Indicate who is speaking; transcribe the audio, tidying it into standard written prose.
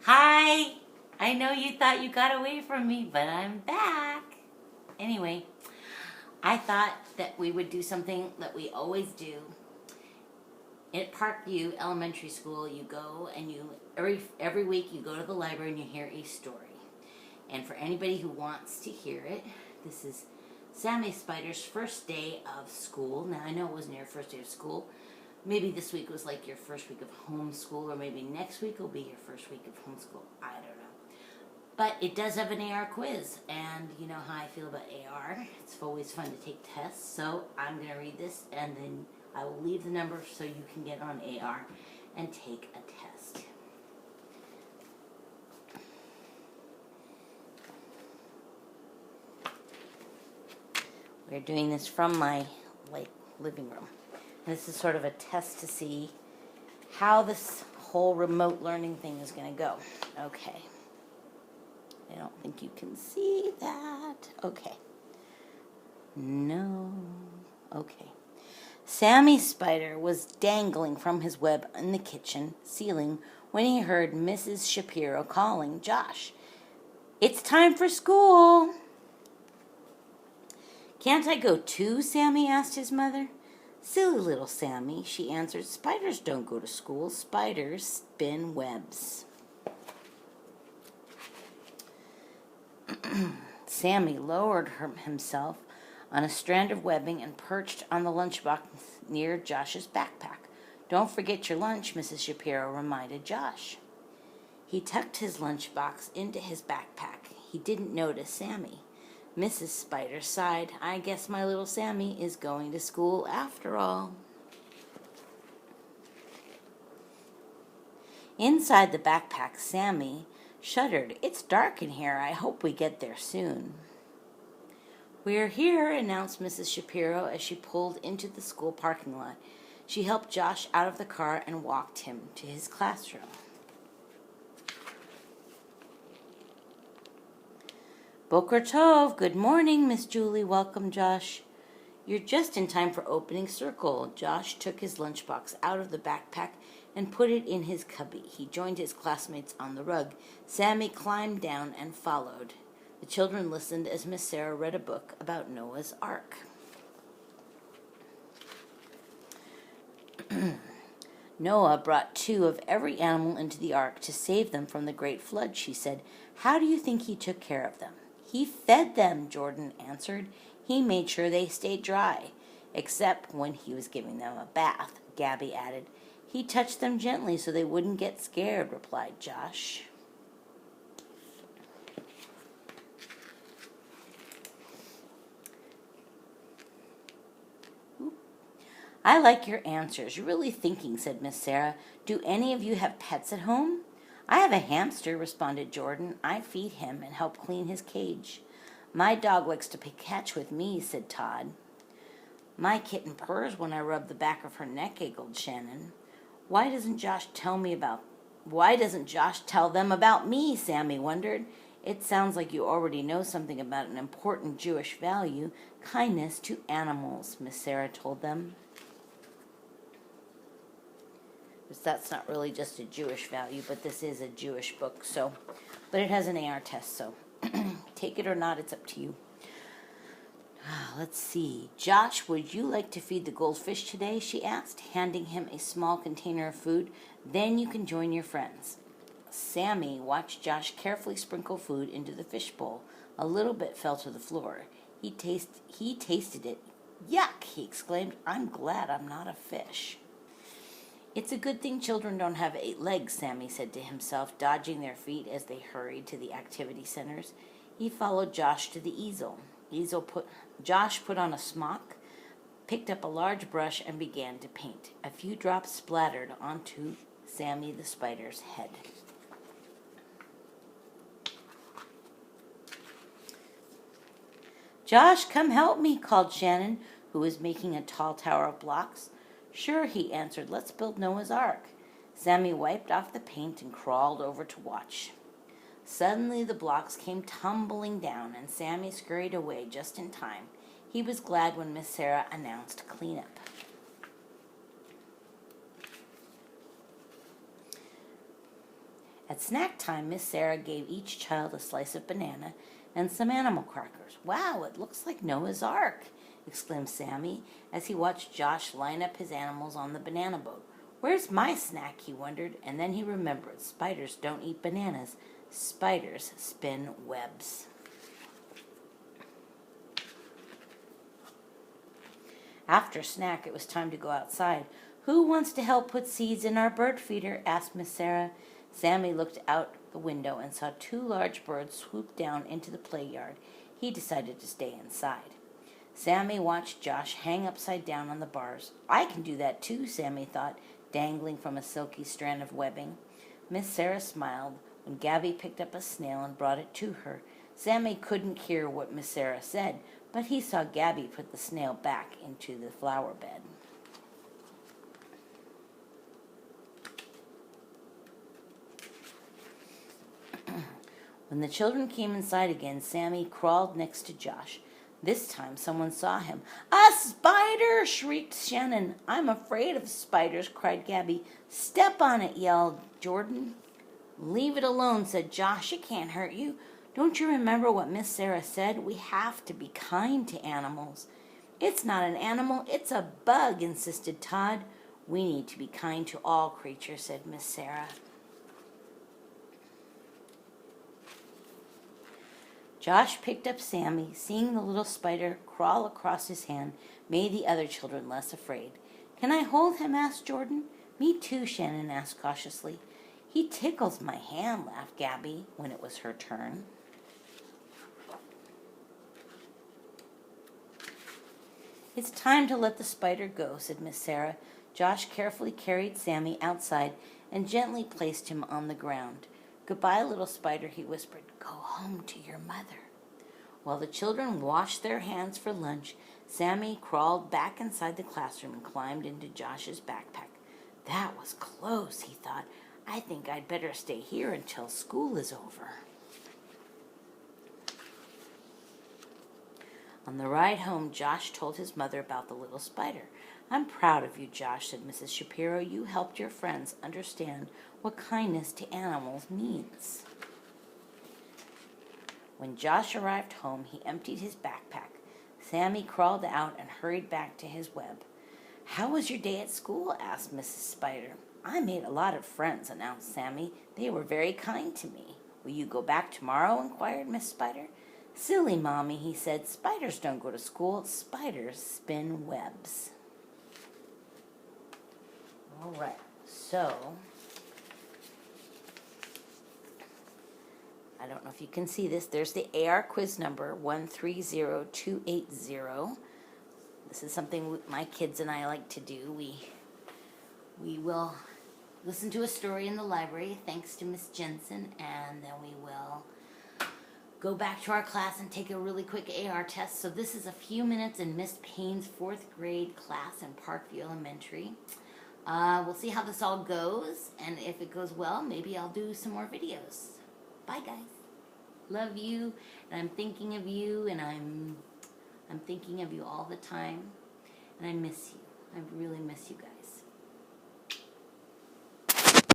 Speaker 1: Hi! I know you thought you got away from me, but I'm back. Anyway, I thought that we would do something that we always do. At Parkview Elementary School, you go and every week you go to the library and you hear a story. And for anybody who wants to hear it, this is Sammy Spider's first day of school. Now, I know it wasn't your first day of school. Maybe this week was like your first week of homeschool, or maybe next week will be your first week of homeschool. I don't know. But it does have an AR quiz, and you know how I feel about AR. It's always fun to take tests, so I'm going to read this, and then I will leave the number so you can get on AR and take a test. We're doing this from my living room. This is sort of a test to see how this whole remote learning thing is going to go. Okay. I don't think you can see that. Okay. No. Okay. Sammy Spider was dangling from his web in the kitchen ceiling when he heard Mrs. Shapiro calling Josh. "It's time for school." "Can't I go too?" Sammy asked his mother. "Silly little Sammy," she answered. "Spiders don't go to school. Spiders spin webs." Sammy lowered himself on a strand of webbing and perched on the lunchbox near Josh's backpack. "Don't forget your lunch," Mrs. Shapiro reminded Josh. He tucked his lunchbox into his backpack. He didn't notice Sammy. Mrs. Spider sighed. "I guess my little Sammy is going to school after all." Inside the backpack, Sammy shuddered. "It's dark in here. I hope we get there soon." "We're here," announced Mrs. Shapiro as she pulled into the school parking lot. She helped Josh out of the car and walked him to his classroom. "Boker Tov, good morning," Miss Julie welcomed Josh. "You're just in time for opening circle." Josh took his lunchbox out of the backpack and put it in his cubby. He joined his classmates on the rug. Sammy climbed down and followed. The children listened as Miss Sarah read a book about Noah's Ark. "Noah brought 2 of every animal into the ark to save them from the great flood," she said. "How do you think he took care of them?" "He fed them," Jordan answered. "He made sure they stayed dry, except when he was giving them a bath," Gabby added. "He touched them gently so they wouldn't get scared," replied Josh. "I like your answers. You're really thinking," said Miss Sarah. "Do any of you have pets at home?" "I have a hamster," responded Jordan. "I feed him and help clean his cage." "My dog likes to play catch with me," said Todd. "My kitten purrs when I rub the back of her neck," giggled Shannon. Why doesn't Josh tell them about me?" Sammy wondered. "It sounds like you already know something about an important Jewish value, kindness to animals," Miss Sarah told them. That's not really just a Jewish value, but this is a Jewish book, but it has an AR test, so take it or not, it's up to you. Let's see. "Josh, would you like to feed the goldfish today?" she asked, handing him a small container of food. "Then you can join your friends." Sammy watched Josh carefully sprinkle food into the fish bowl. A little bit fell to the floor. He tasted it. "Yuck!" he exclaimed. "I'm glad I'm not a fish." "It's a good thing children don't have 8 legs," Sammy said to himself, dodging their feet as they hurried to the activity centers. He followed Josh to the easel. Josh put on a smock, picked up a large brush, and began to paint. A few drops splattered onto Sammy the Spider's head. "Josh, come help me," called Shannon, who was making a tall tower of blocks. "Sure," he answered. "Let's build Noah's Ark." Sammy wiped off the paint and crawled over to watch. Suddenly the blocks came tumbling down, and Sammy scurried away just in time. He was glad when Miss Sarah announced cleanup. At snack time, Miss Sarah gave each child a slice of banana and some animal crackers. "Wow, it looks like Noah's Ark," exclaimed Sammy as he watched Josh line up his animals on the banana boat. "Where's my snack?" he wondered, and then he remembered spiders don't eat bananas. Spiders spin webs. After snack, it was time to go outside. "Who wants to help put seeds in our bird feeder?" asked Miss Sarah. Sammy looked out the window and saw two large birds swoop down into the play yard. He decided to stay inside. Sammy watched Josh hang upside down on the bars. "I can do that too," Sammy thought, dangling from a silky strand of webbing. Miss Sarah smiled when Gabby picked up a snail and brought it to her. Sammy couldn't hear what Miss Sarah said, but he saw Gabby put the snail back into the flower bed. When the children came inside again, Sammy crawled next to Josh. This time someone saw him. "A spider!" shrieked Shannon. "I'm afraid of spiders," cried Gabby. "Step on it," yelled Jordan. "Leave it alone," said Josh. "It can't hurt you. Don't you remember what Miss Sarah said? We have to be kind to animals." "It's not an animal, it's a bug," insisted Todd. "We need to be kind to all creatures," said Miss Sarah. Josh picked up Sammy. Seeing the little spider crawl across his hand made the other children less afraid. "Can I hold him?" asked Jordan. "Me too," Shannon asked cautiously. "He tickles my hand," laughed Gabby when it was her turn. "It's time to let the spider go," said Miss Sarah. Josh carefully carried Sammy outside and gently placed him on the ground. "Goodbye, little spider," he whispered. "Go home to your mother." While the children washed their hands for lunch, Sammy crawled back inside the classroom and climbed into Josh's backpack. "That was close," he thought. "I think I'd better stay here until school is over." On the ride home, Josh told his mother about the little spider. "I'm proud of you, Josh," said Mrs. Shapiro. "You helped your friends understand what kindness to animals means." When Josh arrived home, he emptied his backpack. Sammy crawled out and hurried back to his web. "How was your day at school?" asked Mrs. Spider. "I made a lot of friends," announced Sammy. "They were very kind to me." "Will you go back tomorrow?" inquired Miss Spider. "Silly Mommy," he said. "Spiders don't go to school. Spiders spin webs." All right, so I don't know if you can see this. There's the AR quiz number 130280. This is something my kids and I like to do. We will listen to a story in the library, thanks to Miss Jensen, and then we will go back to our class and take a really quick AR test. So this is a few minutes in Miss Payne's 4th grade class in Parkview Elementary. We'll see how this all goes, and if it goes well, maybe I'll do some more videos. Bye, guys. Love you, and I'm thinking of you, and I'm thinking of you all the time, and I miss you. I really miss you guys.